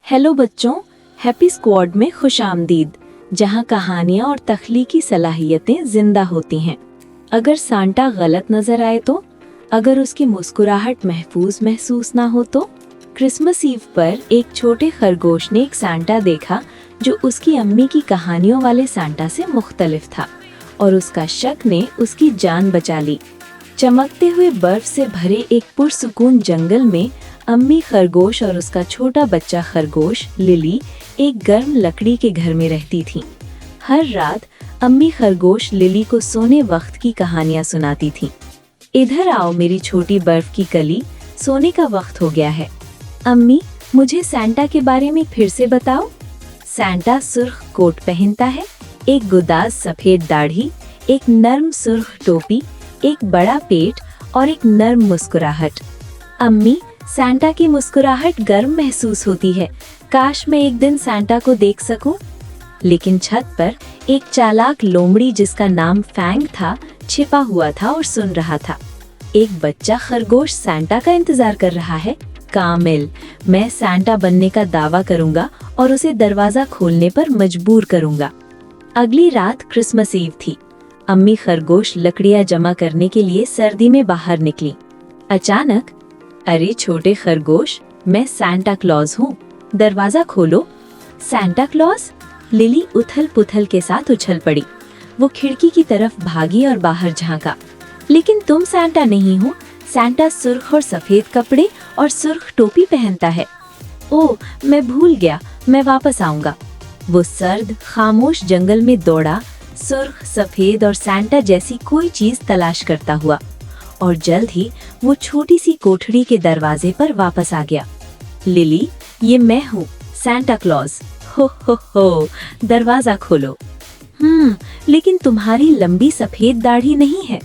Hello बच्चों, happy squad में खुशामदीद, जहां कहानियां और तख्लीकी सलाहियतें जिंदा होती हैं। अगर सांता गलत नजर आए तो, अगर उसकी मुस्कुराहट महफूज महसूस ना हो तो। क्रिसमस ईव पर एक छोटे खरगोश ने एक सांता देखा जो उसकी अम्मी की कहानियों वाले सांता से मुख्तलिफ था, और उसका शक ने उसकी जान बचा ली। चमकते हुए बर्फ से भरे एक पुरसुकून जंगल में अम्मी खरगोश और उसका छोटा बच्चा खरगोश लिली एक गर्म लकड़ी के घर में रहती थी। हर रात अम्मी खरगोश लिली को सोने वक्त की कहानियां सुनाती थी। इधर आओ मेरी छोटी बर्फ की कली, सोने का वक्त हो गया है। अम्मी, मुझे सांता के बारे में फिर से बताओ। सांता सुर्ख कोट पहनता है, एक गुदाज सफेद दाढ़ी, एक नर्म सुर्ख टोपी, एक बड़ा पेट और एक नर्म मुस्कुराहट। अम्मी, सांता की मुस्कुराहट गर्म महसूस होती है। काश मैं एक दिन सांता को देख सकूं। लेकिन छत पर एक चालाक लोमड़ी जिसका नाम फैंग था छिपा हुआ था और सुन रहा था। एक बच्चा खरगोश सांता का इंतजार कर रहा है। कामिल, मैं सांता बनने का दावा करूंगा और उसे दरवाजा खोलने पर मजबूर करूंगा। अगली रात क्रिसमस ईव थी। अम्मी खरगोश लकड़ियां जमा करने के लिए सर्दी में बाहर निकली। अचानक, अरे छोटे खरगोश, मैं सांता क्लॉज हूँ, दरवाजा खोलो। Santa Claus? लिली उथल पुथल के साथ उछल पड़ी। वो खिड़की की तरफ भागी और बाहर झांका। लेकिन तुम सांता नहीं हो। सांता सुर्ख और सफेद कपड़े और सुर्ख टोपी पहनता है। ओह, मैं भूल गया, मैं वापस आऊंगा। वो सर्द खामोश जंगल में दौड़ा, सुर्ख, सफेद और सांता जैसी कोई चीज तलाश करता हुआ, और जल्द ही वो छोटी सी कोठरी के दरवाजे पर वापस आ गया। लिली, ये मैं हूँ, सांता क्लॉज। हो, दरवाजा खोलो। लेकिन तुम्हारी लंबी सफेद दाढ़ी नहीं है।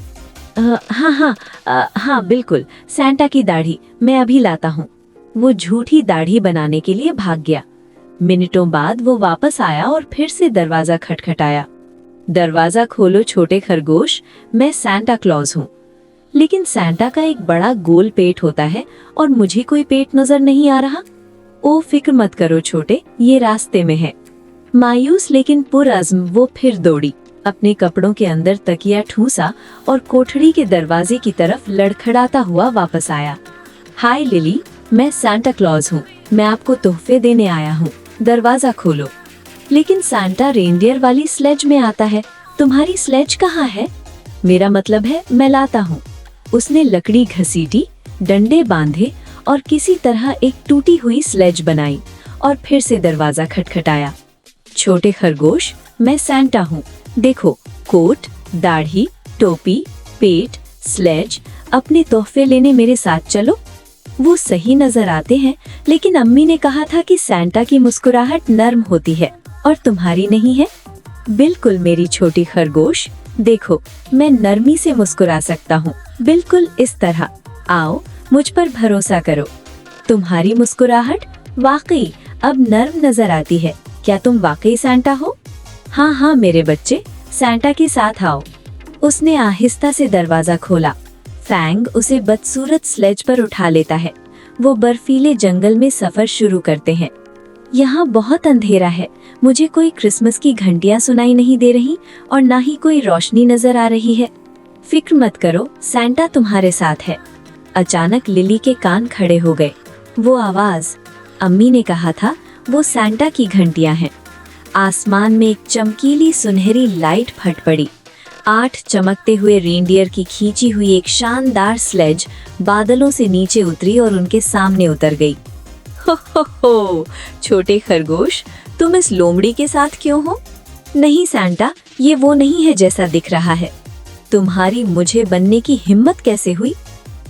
हाँ, बिल्कुल, सांता की दाढ़ी, मैं अभी लाता हूँ। वो झूठी दाढ़ी बनाने के लिए भाग गया। मिनटों बाद वो वापस आया और फिर से दरवाजा खटखटाया। दरवाजा खोलो छोटे खरगोश, मैं सांता क्लॉज हूँ। लेकिन सांता का एक बड़ा गोल पेट होता है और मुझे कोई पेट नजर नहीं आ रहा। ओ फिक्र मत करो छोटे, ये रास्ते में है। मायूस लेकिन पुरअज़्म वो फिर दौड़ी, अपने कपड़ों के अंदर तकिया ठूसा और कोठरी के दरवाजे की तरफ लड़खड़ाता हुआ वापस आया। हाय लिली, मैं सांता क्लॉज हूँ, मैं आपको तोहफे देने आया हूँ, दरवाजा खोलो। लेकिन सांता रेनडियर वाली स्लेज में आता है, तुम्हारी स्लेज कहाँ है? मेरा मतलब है मैं लाता हूँ। उसने लकड़ी घसीटी, डंडे बांधे और किसी तरह एक टूटी हुई स्लेज बनाई और फिर से दरवाजा खटखटाया। छोटे खरगोश, मैं सांता हूँ, देखो, कोट, दाढ़ी, टोपी, पेट, स्लेज, अपने तोहफे लेने मेरे साथ चलो। वो सही नजर आते हैं, लेकिन अम्मी ने कहा था कि सांता की मुस्कुराहट नर्म होती है और तुम्हारी नहीं है। बिल्कुल मेरी छोटी खरगोश, देखो, मैं नरमी से मुस्कुरा सकता हूँ, बिल्कुल इस तरह। आओ, मुझ पर भरोसा करो। तुम्हारी मुस्कुराहट वाकई अब नर्म नजर आती है। क्या तुम वाकई सांता हो? हाँ मेरे बच्चे, सांता के साथ आओ। उसने आहिस्ता से दरवाजा खोला। फैंग उसे बदसूरत स्लेज पर उठा लेता है। वो बर्फीले जंगल में सफर शुरू करते हैं। यहाँ बहुत अंधेरा है, मुझे कोई क्रिसमस की घंटियां सुनाई नहीं दे रही और ना ही कोई रोशनी नजर आ रही है। फिक्र मत करो, सांता तुम्हारे साथ है। अचानक लिली के कान खड़े हो गए। वो आवाज, अम्मी ने कहा था, वो सांता की घंटियां हैं। आसमान में एक चमकीली सुनहरी लाइट फट पड़ी। 8 चमकते हुए रेनडियर की खींची हुई एक शानदार स्लेज बादलों से नीचे उतरी और उनके सामने उतर गई। हो, छोटे खरगोश, तुम इस लोमड़ी के साथ क्यों हो? नहीं सांता, ये वो नहीं है जैसा दिख रहा है। तुम्हारी मुझे बनने की हिम्मत कैसे हुई?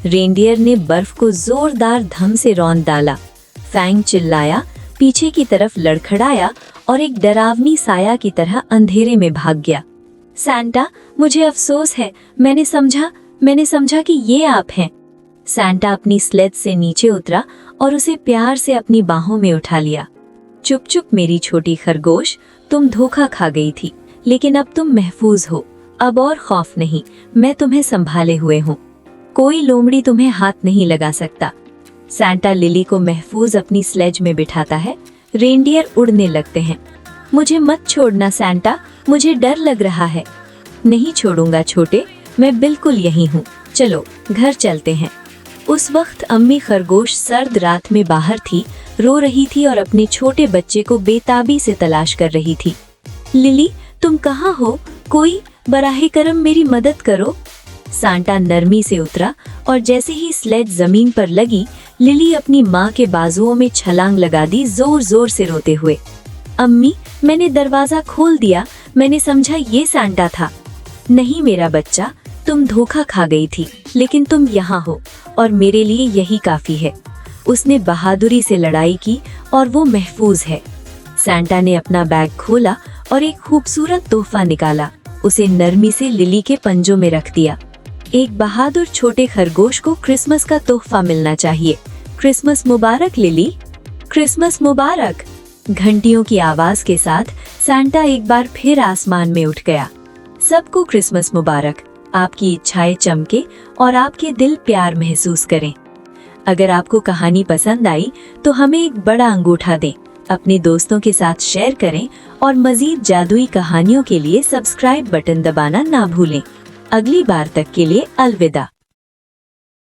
रेनडियर ने बर्फ को जोरदार धम से रौंद डाला। फैंग चिल्लाया, पीछे की तरफ लड़खड़ाया और एक डरावनी साया की तरह अंधेरे में भाग गया। सांता, मुझे अफसोस है, मैंने समझा कि ये आप हैं। सांता अपनी स्लेज से नीचे उतरा और उसे प्यार से अपनी बाहों में उठा लिया। चुप मेरी छोटी खरगोश, तुम धोखा खा गई थी, लेकिन अब तुम महफूज हो। अब और खौफ नहीं, मैं तुम्हें संभाले हुए हूँ। कोई लोमड़ी तुम्हें हाथ नहीं लगा सकता। सांता लिली को महफूज अपनी स्लेज में बिठाता है। रेनडियर उड़ने लगते हैं। मुझे मत छोड़ना सैंटा, मुझे डर लग रहा है। नहीं छोड़ूंगा छोटे, मैं बिल्कुल यहीं हूँ। चलो घर चलते हैं। उस वक्त अम्मी खरगोश सर्द रात में बाहर थी, रो रही थी और अपने छोटे बच्चे को बेताबी से तलाश कर रही थी। लिली, तुम कहाँ हो? कोई बराहे करम मेरी मदद करो। सांता नरमी से उतरा और जैसे ही स्लेज जमीन पर लगी, लिली अपनी माँ के बाजुओं में छलांग लगा दी, जोर जोर से रोते हुए। अम्मी, मैंने दरवाजा खोल दिया, मैंने समझा ये सांता था। नहीं मेरा बच्चा, तुम धोखा खा गई थी, लेकिन तुम यहाँ हो और मेरे लिए यही काफी है। उसने बहादुरी से लड़ाई की और वो महफूज है। सांता ने अपना बैग खोला और एक खूबसूरत तोहफा निकाला। उसे नरमी से लिली के पंजों में रख दिया। एक बहादुर छोटे खरगोश को क्रिसमस का तोहफा मिलना चाहिए। क्रिसमस मुबारक लिली, क्रिसमस मुबारक। घंटियों की आवाज के साथ सांता एक बार फिर आसमान में उठ गया। सबको क्रिसमस मुबारक। आपकी इच्छाएं चमके और आपके दिल प्यार महसूस करें। अगर आपको कहानी पसंद आई तो हमें एक बड़ा अंगूठा दें, अपने दोस्तों के साथ शेयर करें और मजीद जादुई कहानियों के लिए सब्सक्राइब बटन दबाना ना भूलें। अगली बार तक के लिए अलविदा।